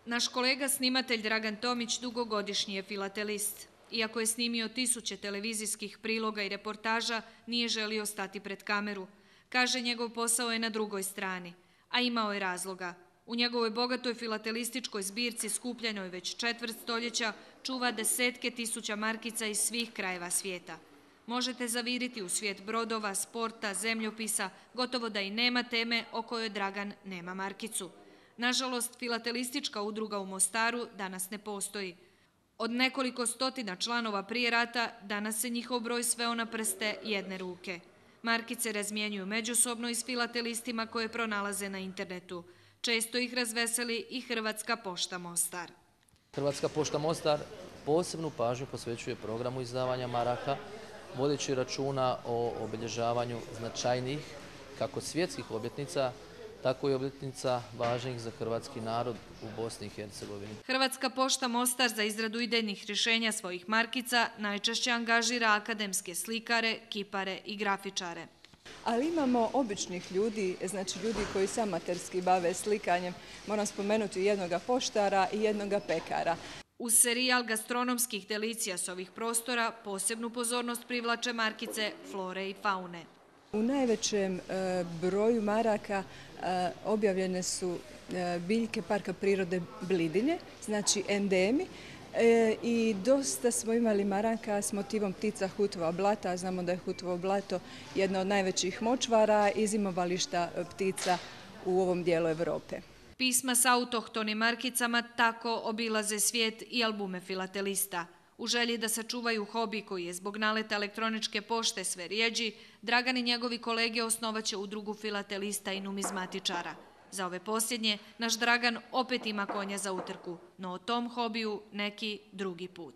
Naš kolega snimatelj Dragan Tomić dugogodišnji je filatelist. Iako je snimio tisuće televizijskih priloga i reportaža, nije želio stati pred kameru. Kaže, njegov posao je na drugoj strani, a imao je razloga. U njegovoj bogatoj filatelističkoj zbirci skupljenoj već četvrt stoljeća čuva desetke tisuća markica iz svih krajeva svijeta. Možete zaviriti u svijet brodova, sporta, zemljopisa, gotovo da i nema teme o kojoj Dragan nema markicu. Nažalost, filatelistička udruga u Mostaru danas ne postoji. Od nekoliko stotina članova prije rata danas se njihov broj sveo na prste jedne ruke. Markice razmjenjuju međusobno i s filatelistima koje pronalaze na internetu. Često ih razveseli i Hrvatska pošta Mostar. Hrvatska pošta Mostar posebnu pažnju posvećuje programu izdavanja maraka, vodeći računa o obilježavanju značajnijih kako svjetskih obljetnica, tako i obljetnica važnih za hrvatski narod u Bosni i Hercegovini. Hrvatska pošta Mostar za izradu idejnih rješenja svojih markica najčešće angažira akademske slikare, kipare i grafičare. Ali imamo običnih ljudi, znači ljudi koji se amaterski bave slikanjem. Moram spomenuti jednoga poštara i jednoga pekara. Uz serijal gastronomskih delicija s ovih prostora posebnu pozornost privlače markice flore i faune. U najvećem broju maraka objavljene su biljke Parka prirode Blidinje, znači endemi, i dosta smo imali maraka s motivom ptica Hutova blata. Znamo da je Hutovo blato jedna od najvećih močvara i zimovališta ptica u ovom dijelu Europe. Pisma s autohtonim markicama tako obilaze svijet i albume filatelista. U želji da sačuvaju hobi koji je zbog naleta elektroničke pošte sve rijeđi, Dragan i njegovi kolege osnovaće udrugu filatelista i numizmatičara. Za ove posljednje, naš Dragan opet ima konja za utrku, no o tom hobiju neki drugi put.